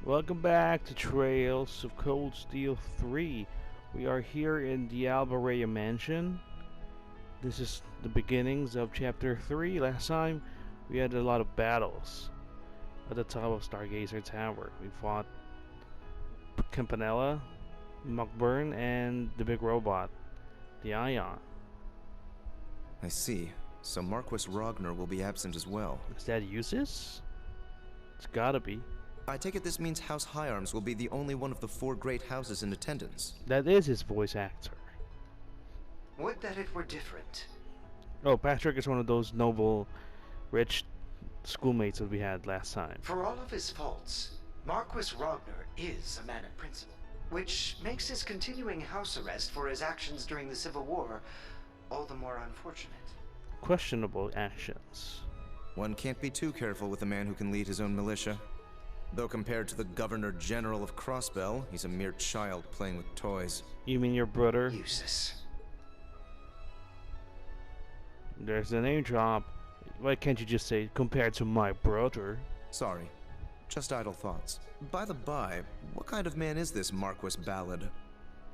Welcome back to Trails of Cold Steel 3. We are here in the Albarea Mansion. This is the beginnings of Chapter 3. Last time, we had a lot of battles at the top of Stargazer Tower. We fought Campanella, Muckburn, and the big robot, the Ion. I see. So Marquis Ragnar will be absent as well. Is that Jusis? It's gotta be. I take it this means House Higharms will be the only one of the four great houses in attendance. That is his voice actor. Would that it were different. Oh, Patrick is one of those noble, rich schoolmates that we had last time. For all of his faults, Marquis Ragnar is a man of principle, which makes his continuing house arrest for his actions during the Civil War all the more unfortunate. Questionable actions. One can't be too careful with a man who can lead his own militia. Though compared to the Governor General of Crossbell, he's a mere child playing with toys. You mean your brother? Jusis. There's the name drop. Why can't you just say, compared to my brother? Sorry. Just idle thoughts. By the by, what kind of man is this Marquis Ballad?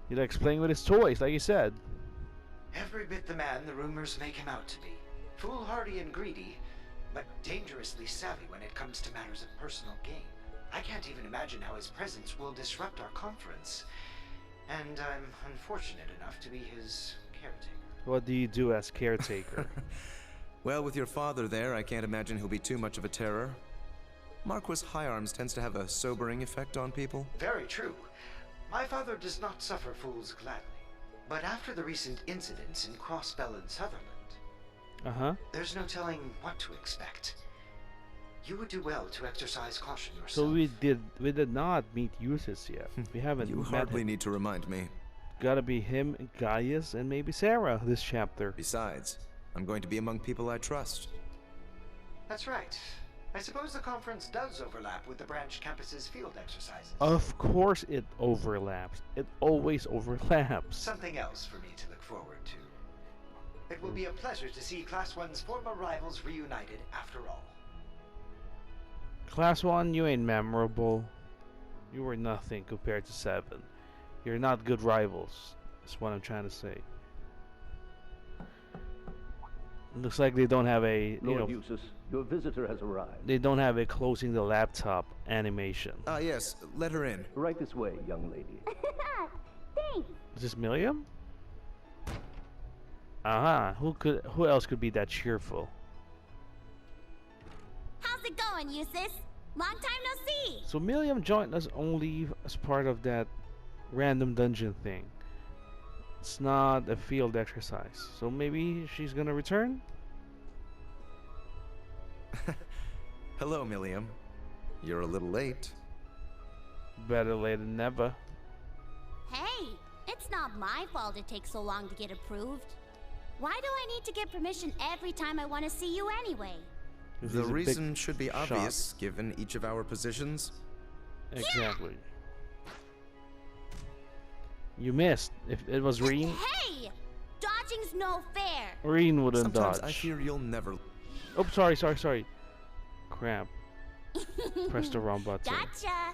He likes playing with his toys, like you said. Every bit the man the rumors make him out to be. Foolhardy and greedy, but dangerously savvy when it comes to matters of personal gain. I can't even imagine how his presence will disrupt our conference. And I'm unfortunate enough to be his caretaker. What do you do as caretaker? Well, with your father there, I can't imagine he'll be too much of a terror. Marquis Higharms tends to have a sobering effect on people. Very true. My father does not suffer fools gladly. But after the recent incidents in Crossbell and Sutherland, there's no telling what to expect. You would do well to exercise caution yourself. So we did not meet Jusis yet. We haven't You met hardly him. need to remind me. Gotta be him, Gaius, and maybe Sarah this chapter. Besides, I'm going to be among people I trust. That's right. I suppose the conference does overlap with the branch campus's field exercises. Of course it overlaps. It always overlaps. Something else for me to look forward to. It will be a pleasure to see Class 1's former rivals reunited after all. Class 1, you ain't memorable. You were nothing compared to 7. You're not good rivals. That's what I'm trying to say. Looks like they don't have a, Lord Jusis, your visitor has arrived. they don't have a closing the laptop animation. Ah, yes, let her in. Right this way, young lady. Thanks. Is this Millium? Who else could be that cheerful? How's it going, Jusis? Long time no see. So Millium joined us only as part of that random dungeon thing. It's not a field exercise. So maybe she's gonna return? Hello, Millium. You're a little late. Better late than never. Hey, it's not my fault it takes so long to get approved. Why do I need to get permission every time I want to see you anyway? The He's a reason big should be shot. obvious, given each of our positions. Exactly. You missed. If it was Reen, Hey! Dodging's no fair. Reen wouldn't Sometimes dodge. I fear you'll never... Oh, sorry. Crap. Press the wrong button. Gotcha.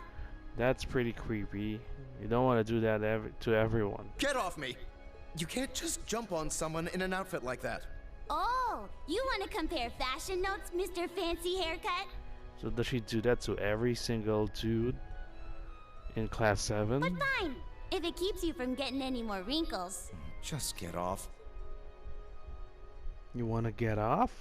That's pretty creepy. You don't want to do that to everyone. Get off me! You can't just jump on someone in an outfit like that. Oh, you want to compare fashion notes, Mr. Fancy Haircut? So does she do that to every single dude in class 7? But fine, if it keeps you from getting any more wrinkles. Just get off. You want to get off?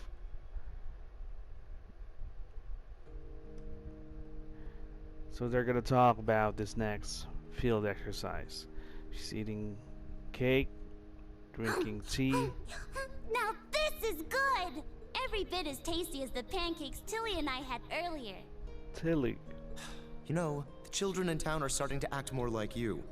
So they're gonna talk about this next field exercise. She's eating cake, drinking tea. Now this is good! Every bit as tasty as the pancakes Tilly and I had earlier. Tilly, You know, the children in town are starting to act more like you.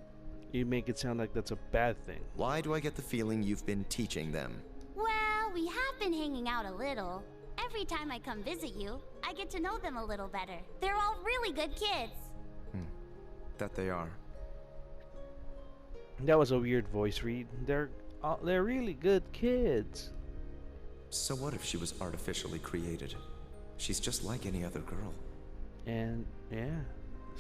you make it sound like that's a bad thing. Why do I get the feeling you've been teaching them? Well, we have been hanging out a little. Every time I come visit you, I get to know them a little better. They're all really good kids. That they are. That was a weird voice read. They're really good kids. So what if she was artificially created? She's just like any other girl. And yeah,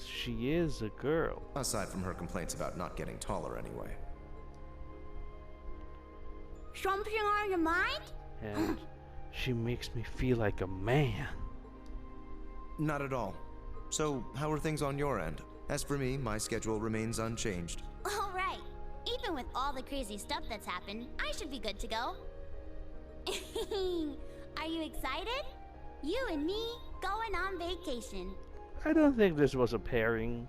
She is a girl. Aside from her complaints about not getting taller anyway. Something on your mind? And she makes me feel like a man. Not at all. So, how are things on your end? As for me, my schedule remains unchanged. All right. Even with all the crazy stuff that's happened, I should be good to go. Are you excited? You and me going on vacation. I don't think this was a pairing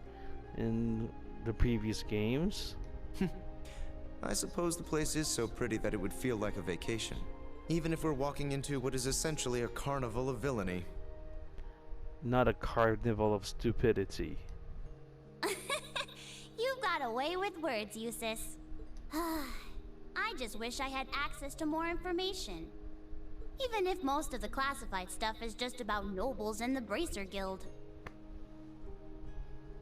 in the previous games. I suppose the place is so pretty that it would feel like a vacation. Even if we're walking into what is essentially a carnival of villainy. Not a carnival of stupidity. You've got a way with words, Jusis. I just wish I had access to more information. Even if most of the classified stuff is just about nobles and the Bracer Guild.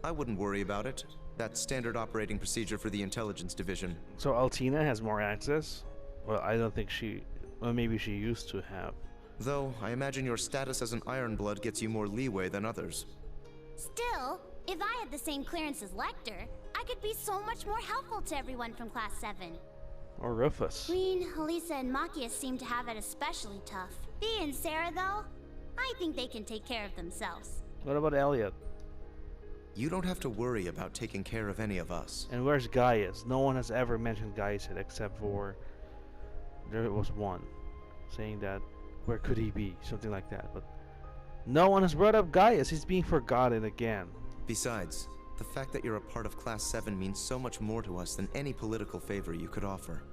I wouldn't worry about it. That's standard operating procedure for the intelligence division. So Altina has more access? Well, I don't think she... Well, maybe she used to have. Though, I imagine your status as an Ironblood gets you more leeway than others. Still, if I had the same clearance as Lecter, I could be so much more helpful to everyone from Class 7. Or Rufus. Queen, Elisa, and Machias seem to have it especially tough. Bea and Sarah, though, I think they can take care of themselves. What about Elliot? You don't have to worry about taking care of any of us. And where's Gaius? No one has ever mentioned Gaius yet, except for... There was one saying that, where could he be? Something like that. But no one has brought up Gaius. He's being forgotten again. Besides, the fact that you're a part of Class 7 means so much more to us than any political favor you could offer.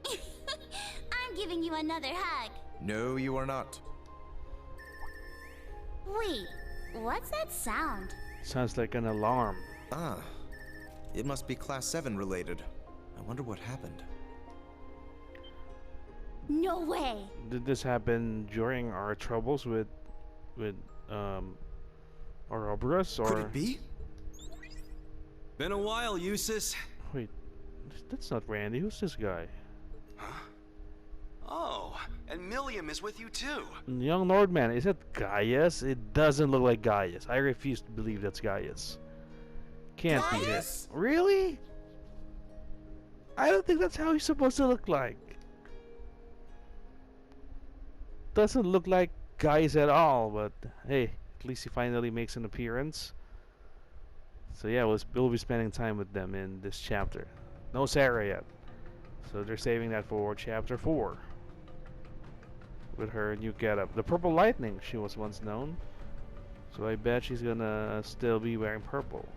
I'm giving you another hug. No, you are not. Wait, what's that sound? Sounds like an alarm. Ah, it must be Class 7 related. I wonder what happened. No way! Did this happen during our troubles with Ouroboros, or... Could it be? Been a while, Jusis. Wait, that's not Randy. Who's this guy? Oh, and Millium is with you too. Young Nordman. Is that Gaius? It doesn't look like Gaius. I refuse to believe that's Gaius. Can't be it. Gaius? Really? I don't think that's how he's supposed to look like. Doesn't look like Gaius at all, but hey, at least he finally makes an appearance. So yeah, we'll be spending time with them in this chapter. No Sarah yet. So they're saving that for chapter 4. With her new getup. The Purple Lightning, she was once known. So I bet she's gonna still be wearing purple.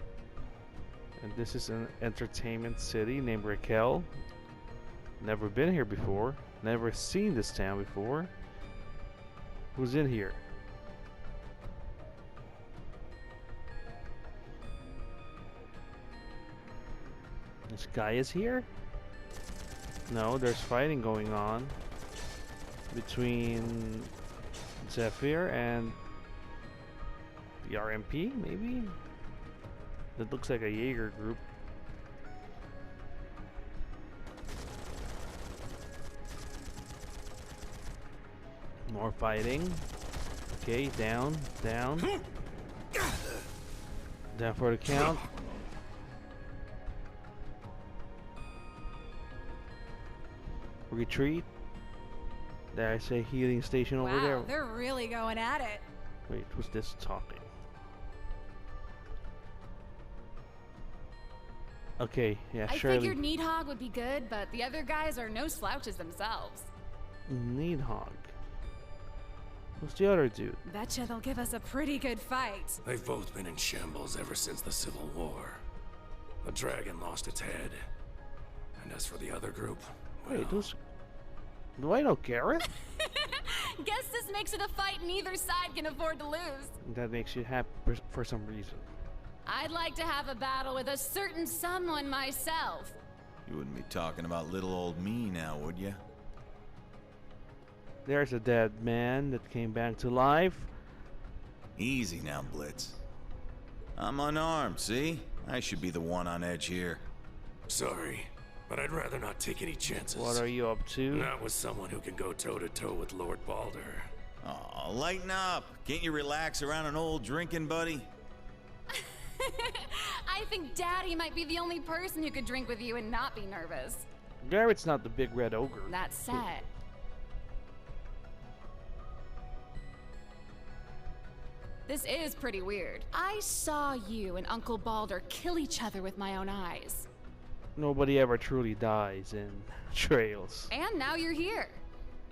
And this is an entertainment city named Raquel. Never been here before. Never seen this town before. Who's in here? This guy is here? No, there's fighting going on between Zephyr and the RMP, maybe? That looks like a Jaeger group. More fighting. Okay, down, down. Down for the count. Retreat. There, I say healing station over there. Wow, they're really going at it. Wait, who's this talking? Okay, yeah, I Shirley. figured Needhog would be good, but the other guys are no slouches themselves. Needhog. Who's the other dude? Betcha they'll give us a pretty good fight. They've both been in shambles ever since the Civil War. The dragon lost its head. And as for the other group, well... Wait, those... Do I know Gareth? Guess this makes it a fight neither side can afford to lose. That makes you happy for some reason. I'd like to have a battle with a certain someone myself. You wouldn't be talking about little old me now, would you? There's a dead man that came back to life. Easy now, Blitz. I'm unarmed, see? I should be the one on edge here. Sorry, but I'd rather not take any chances. What are you up to? Not with someone who can go toe-to-toe with Lord Balder. Aw, lighten up. Can't you relax around an old drinking buddy? I think Daddy might be the only person who could drink with you and not be nervous. Garrett's not the big red ogre. That said, this is pretty weird. I saw you and Uncle Balder kill each other with my own eyes. Nobody ever truly dies in Trails. And now you're here.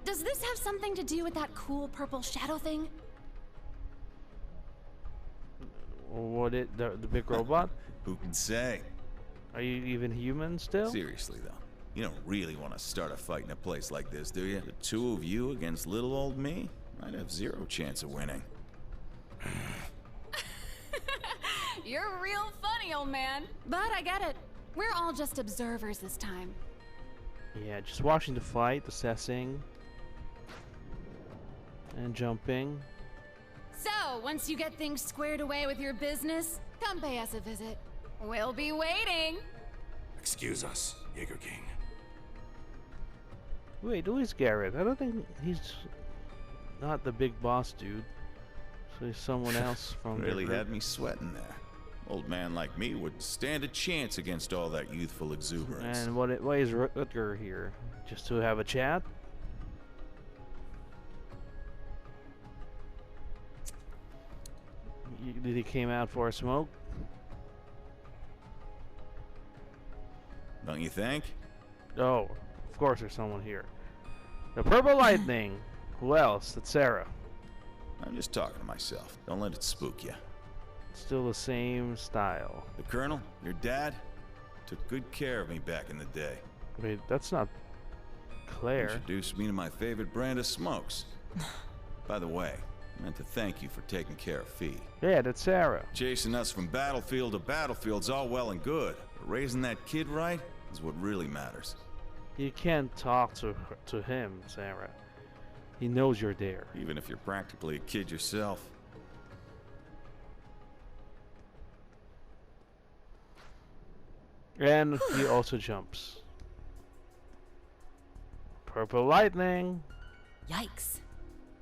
Does this have something to do with that cool purple shadow thing? What the big robot? Who can say? Are you even human still? Seriously, though. You don't really want to start a fight in a place like this, do you? The two of you against little old me? I'd have zero chance of winning. You're real funny, old man. But I get it. We're all just observers this time. Yeah, just watching the fight, assessing, and jumping. So, once you get things squared away with your business, come pay us a visit. We'll be waiting. Excuse us, Jaeger King. Wait, who is Garrett? I don't think he's not the big boss dude. So he's someone else from Really the group. had me sweating there. Old man like me would stand a chance against all that youthful exuberance. And why is Rutger here? Just to have a chat? Did he came out for a smoke? Don't you think? Oh, of course there's someone here. The Purple Lightning. Who else? It's Sarah. I'm just talking to myself. Don't let it spook you. Still the same style. The Colonel, your dad, took good care of me back in the day. Wait, that's not Claire. Introduced me to my favorite brand of smokes. By the way, I meant to thank you for taking care of Fee. Yeah, that's Sarah. Chasing us from battlefield to battlefield's all well and good, but raising that kid right is what really matters. You can't talk to him, Sarah. He knows you're there. Even if you're practically a kid yourself. And he also jumps. Purple Lightning. Yikes.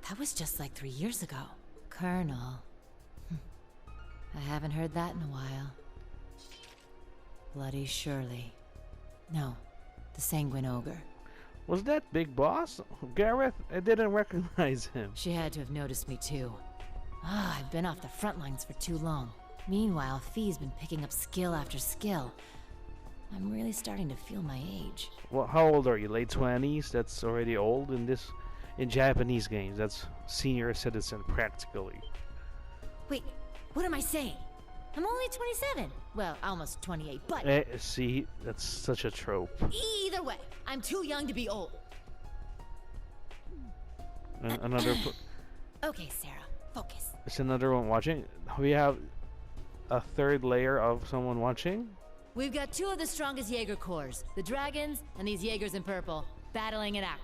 That was just like 3 years ago. Colonel. I haven't heard that in a while. Bloody Shirley. No, the Sanguine Ogre. Was that Big Boss? Gareth? I didn't recognize him. She had to have noticed me too. I've been off the front lines for too long. Meanwhile, Fee's been picking up skill after skill. I'm really starting to feel my age. Well, how old are you? Late 20s? That's already old in Japanese games. That's senior citizen practically. Wait, what am I saying? I'm only 27. Well, almost 28, but... See, that's such a trope. Either way, I'm too young to be old. Another... Okay, Sarah, focus. Is another one watching? We have a third layer of someone watching? We've got two of the strongest Jaeger corps, the dragons and these Jaegers in purple, battling it out.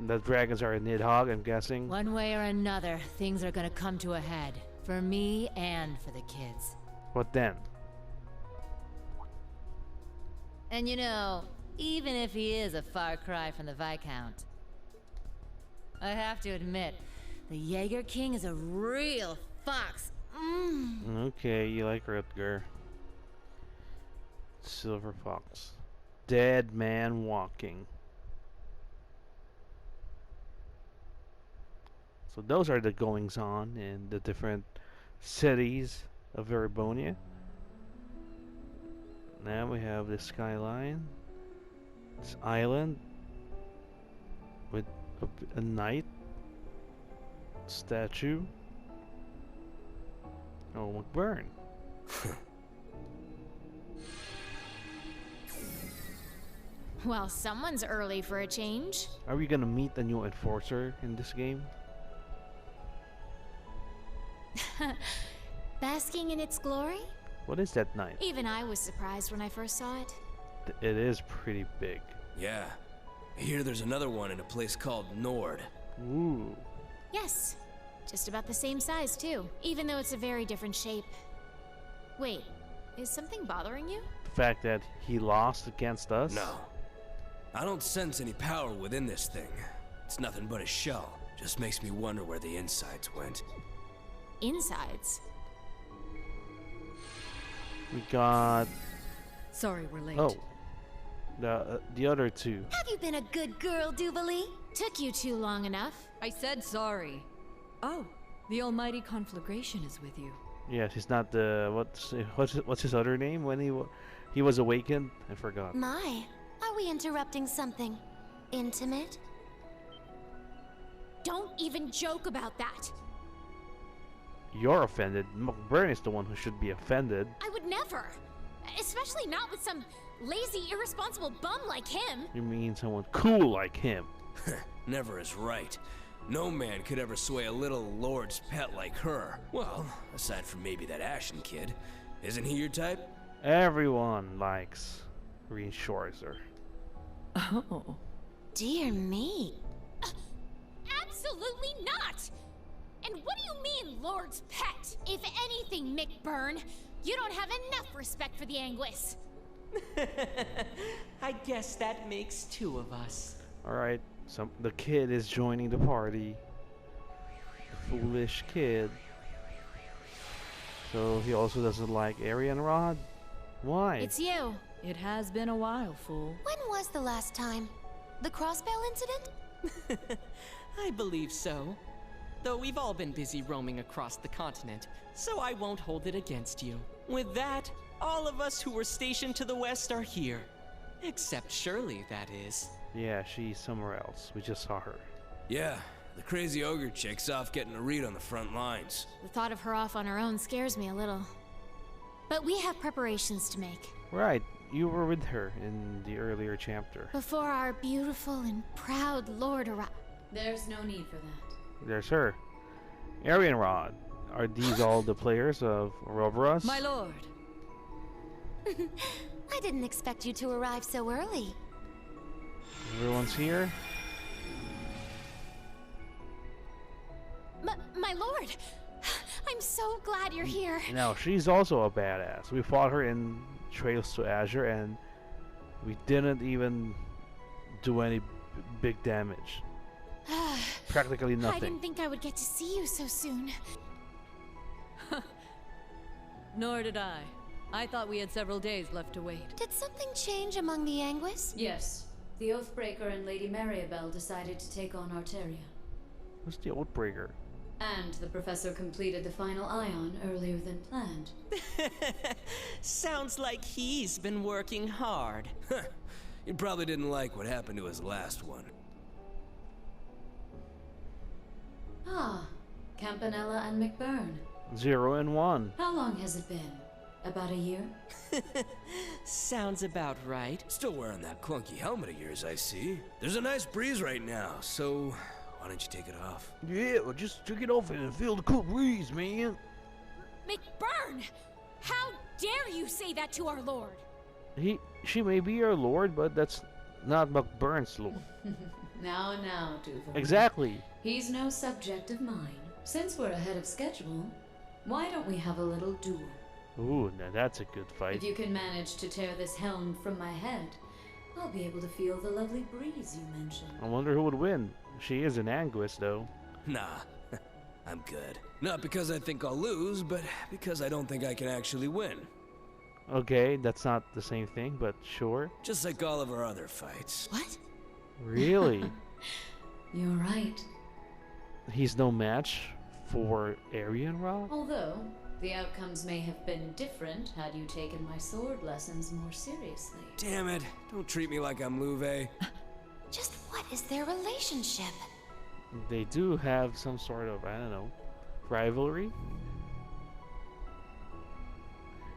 The dragons are a Nidhogg, I'm guessing. One way or another, things are gonna come to a head. For me and for the kids. What then? And you know, even if he is a far cry from the Viscount, I have to admit, the Jaeger King is a real fox. Okay, you like Rutger. Silver Fox. Dead man walking. So those are the goings on in the different cities of Erebonia. Now we have this skyline. This island with a knight statue. Oh, McBurn. Well, someone's early for a change. Are we gonna meet the new enforcer in this game? Basking in its glory? What is that knight? Even I was surprised when I first saw it. It is pretty big. Yeah. I hear there's another one in a place called Nord. Ooh. Yes. Just about the same size, too. Even though it's a very different shape. Wait, is something bothering you? The fact that he lost against us? No. I don't sense any power within this thing. It's nothing but a shell. Just makes me wonder where the insides went. Insides? We got... Sorry we're late. Oh. The other two. Have you been a good girl, Duvalie? Took you too long enough. I said sorry. Oh, the almighty conflagration is with you. Yes, he's not the... What's his other name when he was awakened? I forgot. My, are we interrupting something intimate? Don't even joke about that. You're offended. McBurn is the one who should be offended. I would never. Especially not with some lazy, irresponsible bum like him. You mean someone cool like him? Never is right. No man could ever sway a little lord's pet like her. Well, aside from maybe that Ashen kid. Isn't he your type? Everyone likes Reinschwarzer. Oh. Dear me. Absolutely not! And what do you mean, Lord's pet? If anything, McBurn, you don't have enough respect for the Anguis. I guess that makes two of us. Alright, so the kid is joining the party. Foolish kid. So he also doesn't like Arianrod? Why? It's you. It has been a while, fool. When was the last time? The crossbell incident? I believe so. Though we've all been busy roaming across the continent, so I won't hold it against you. With that, all of us who were stationed to the west are here. Except Shirley, that is. Yeah, she's somewhere else. We just saw her. Yeah, the crazy ogre chick's off getting a read on the front lines. The thought of her off on her own scares me a little. But we have preparations to make. Right, you were with her in the earlier chapter. Before our beautiful and proud lord arrives. There's no need for that. There's her. Arianrod. Are these all the players of Ouroboros? My lord. I didn't expect you to arrive so early. Everyone's here? My lord! I'm so glad you're here. Now, she's also a badass. We fought her in Trails to Azure and we didn't even do any big damage. Practically nothing. I didn't think I would get to see you so soon. Nor did I. I thought we had several days left to wait. Did something change among the Anguis? Yes. The Oathbreaker and Lady Maribel decided to take on Arteria. Who's the Oathbreaker? And the professor completed the final ion earlier than planned. Sounds like he's been working hard. He probably didn't like what happened to his last one. Ah, Campanella and McBurn. 0 and 1. How long has it been? About a year? Sounds about right. Still wearing that clunky helmet of yours, I see. There's a nice breeze right now, so why don't you take it off? Yeah, well, just take it off and feel the cool breeze, man. McBurn! How dare you say that to our lord? She may be our lord, but that's not McBurn's lord. Now, Duval. Exactly. He's no subject of mine. Since we're ahead of schedule, why don't we have a little duel? Ooh, now that's a good fight. If you can manage to tear this helm from my head, I'll be able to feel the lovely breeze you mentioned. I wonder who would win. She is an Anguis, though. Nah, I'm good. Not because I think I'll lose, but because I don't think I can actually win. Okay, that's not the same thing, but sure. Just like all of our other fights. What? Really? You're right. He's no match for Arianrod? Although, the outcomes may have been different had you taken my sword lessons more seriously. Damn it, don't treat me like I'm Louve. Just what is their relationship? They do have some sort of, I don't know, rivalry.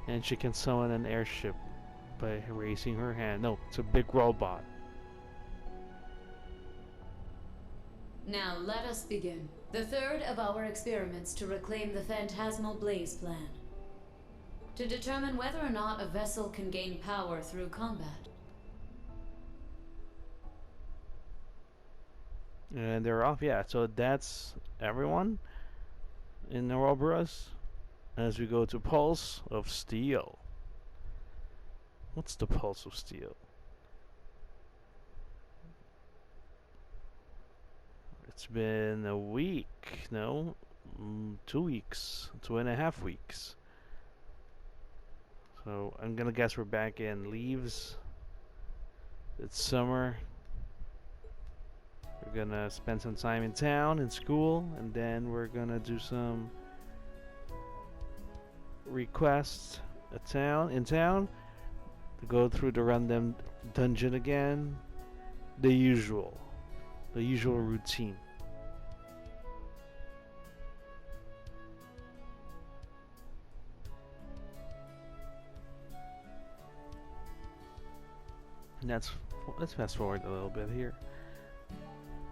And she can summon an airship by raising her hand. No, it's a big robot. Now let us begin. The third of our experiments to reclaim the Phantasmal Blaze plan. To determine whether or not a vessel can gain power through combat. And they're off, yeah. So that's everyone in Ouroboros. As we go to Pulse of Steel. What's the Pulse of Steel? It's been a week, no? 2 weeks, 2.5 weeks. So I'm gonna guess we're back in Leaves. It's summer. We're gonna spend some time in town, in school, and then we're gonna do some requests in town, to go through the random dungeon again. The usual routine. And let's fast forward a little bit here.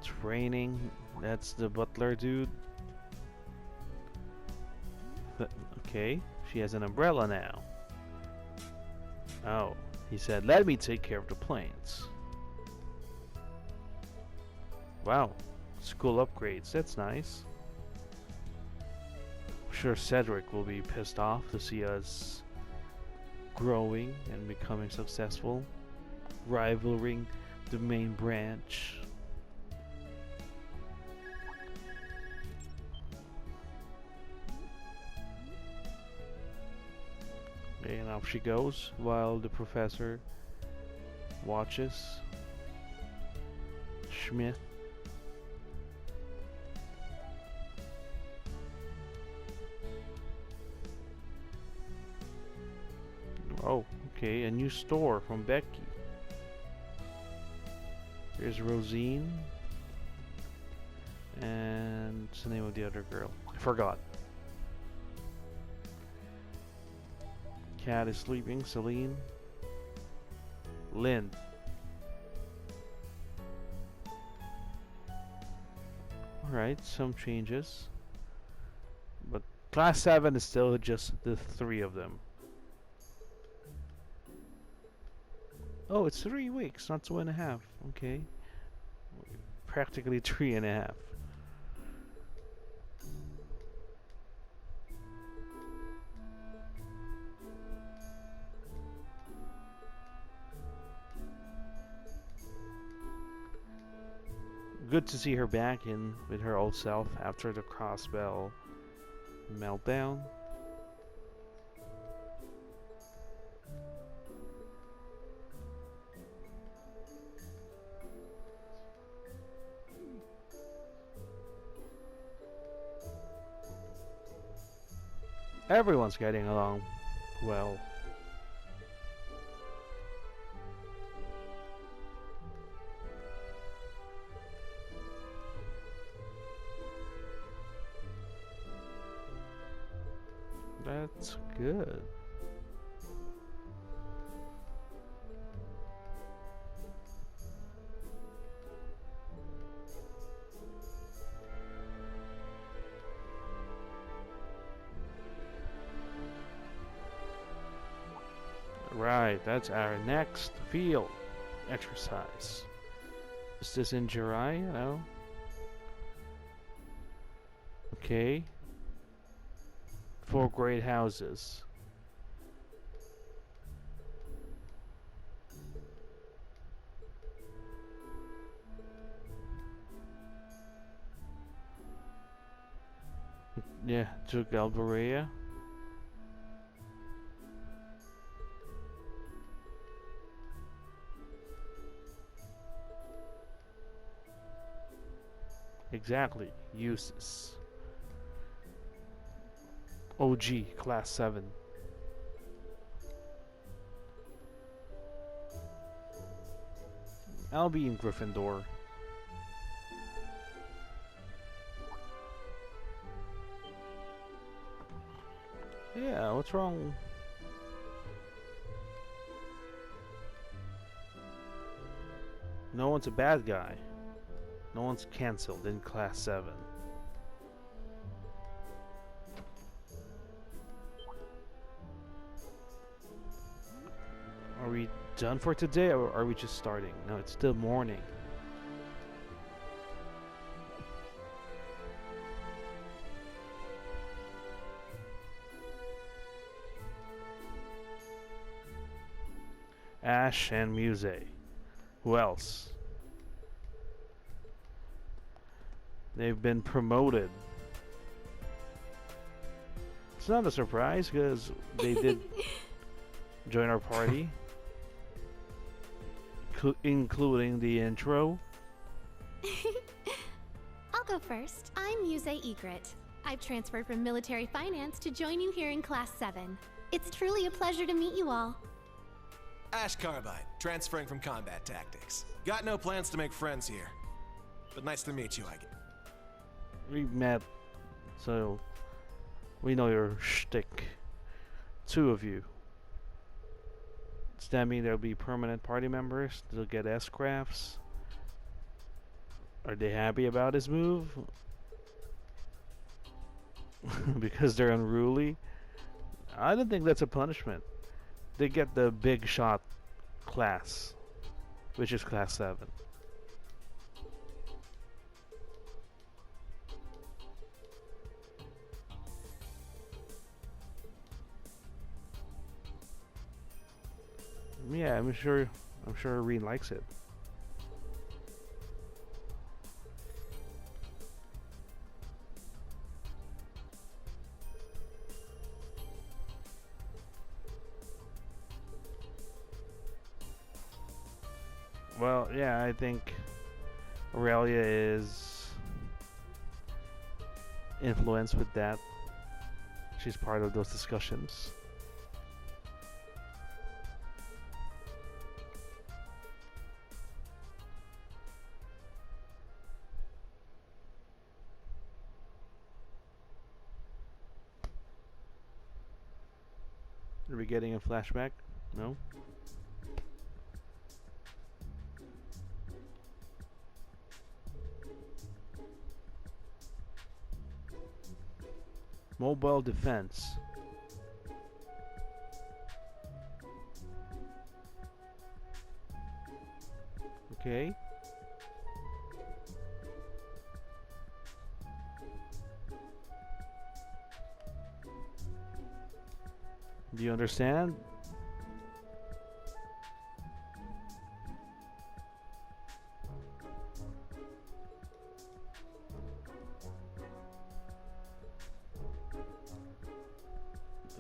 It's raining. That's the butler dude. Okay, she has an umbrella now. Oh, he said, let me take care of the planes. Wow, school upgrades, that's nice. I'm sure Cedric will be pissed off to see us growing and becoming successful, rivaling the main branch. And off she goes while the professor watches. Schmidt. Oh, okay, a new store from Becky. Here's Rosine. And what's the name of the other girl? I forgot. Cat is sleeping. Celine. Lynn. Alright, some changes. But Class 7 is still just the 3 of them. Oh, it's 3 weeks, not 2.5. Okay. Practically 3.5. Good to see her back in with her old self after the Crossbell meltdown. Everyone's getting along well. That's good. Right, that's our next field exercise. Is this in Jirai? No. Okay. 4 great houses. Yeah, to Galbaria. Exactly, Jusis. OG, Class 7. I'll be in Gryffindor. Yeah, what's wrong? No one's a bad guy. No one's cancelled in Class 7. Are we done for today, or are we just starting? No, it's still morning. Ash and Muse. Who else? They've been promoted. It's not a surprise because they did join our party, including the intro. I'll go first. I'm Yuse Egret. I've transferred from military finance to join you here in Class 7. It's truly a pleasure to meet you all. Ash Carbide, transferring from combat tactics. Got no plans to make friends here, but nice to meet you, I guess. We met, so we know your shtick. 2 of you. Does that mean there'll be permanent party members? They'll get S-crafts? Are they happy about his move? Because they're unruly? I don't think that's a punishment. They get the big shot class, which is Class 7. Yeah, I'm sure Reen likes it. Well, yeah, I think Aurelia is influenced with that. She's part of those discussions. Are we getting a flashback? No? Mobile defense. Okay. Do you understand?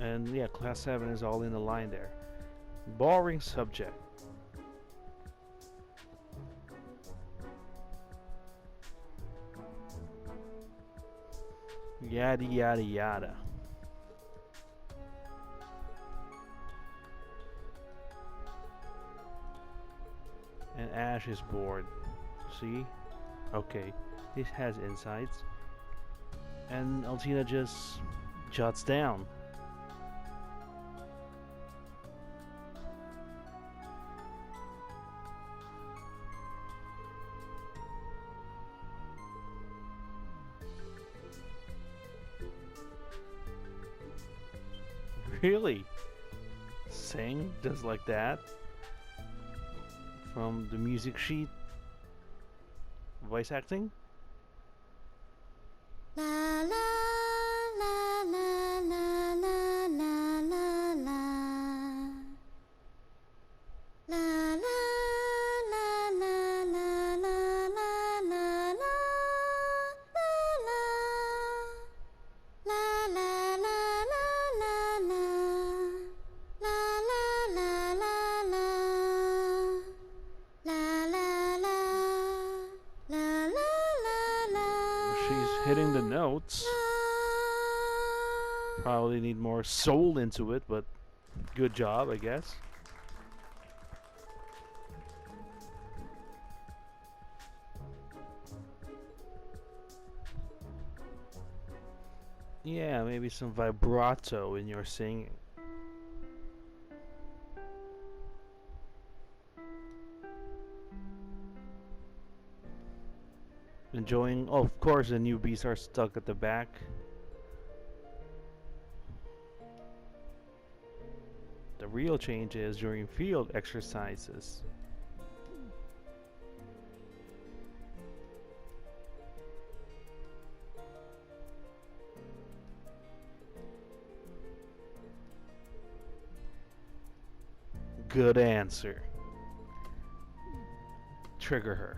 And yeah, Class 7 is all in the line there. Boring subject. Yada yada yada. And Ash is bored. See? Okay. This has insights. And Altina just jots down. Really? Sing just like that? From the music sheet? Voice acting? La la la la la la la la la. La la la la la la la la la. La la la la la la. La la la la la. La la la. La la la. She's hitting the notes. Probably need more soul into it, but good job, I guess. Yeah, maybe some vibrato in your singing. Enjoying, oh, of course, the newbies are stuck at the back. The real change is during field exercises. Good answer. Trigger her.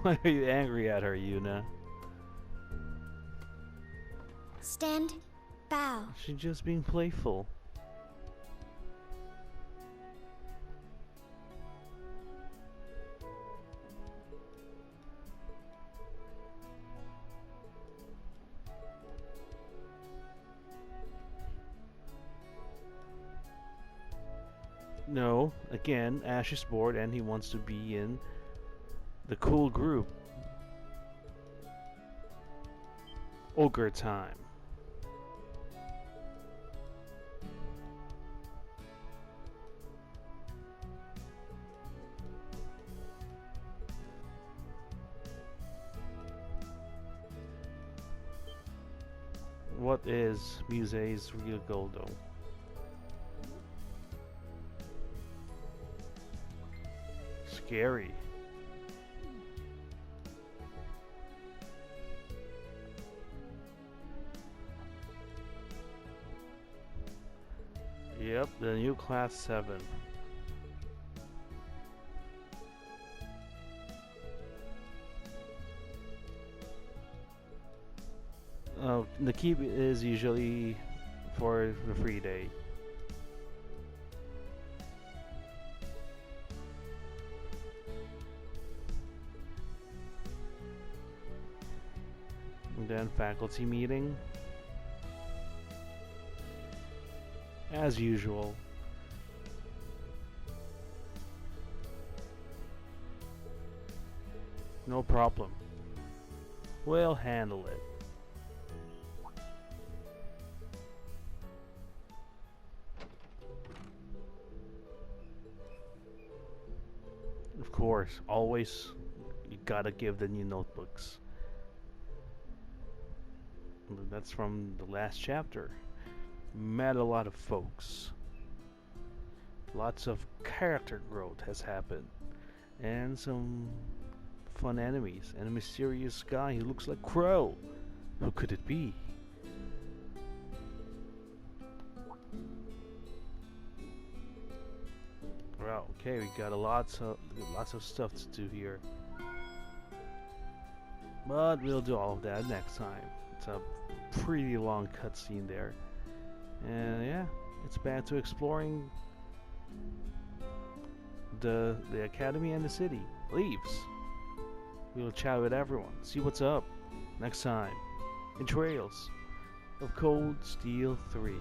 Why are you angry at her, Yuna? Stand. Bow. She's just being playful. No, again, Ash is bored and he wants to be in the cool group. Ogre time. What is Muse's real goal though? Scary. Yep, the new class 7. The keep is usually for the free day. And then faculty meeting. As usual. No problem. We'll handle it. Of course, always you gotta give the new notebooks. That's from the last chapter. Met a lot of folks. Lots of character growth has happened. And some fun enemies. And a mysterious guy who looks like Crow. Who could it be? Well, okay, we got lots of stuff to do here. But we'll do all of that next time. It's a pretty long cutscene there. And yeah, it's back to exploring the academy and the city. Leaves. We'll chat with everyone, see what's up next time in Trails of Cold Steel 3.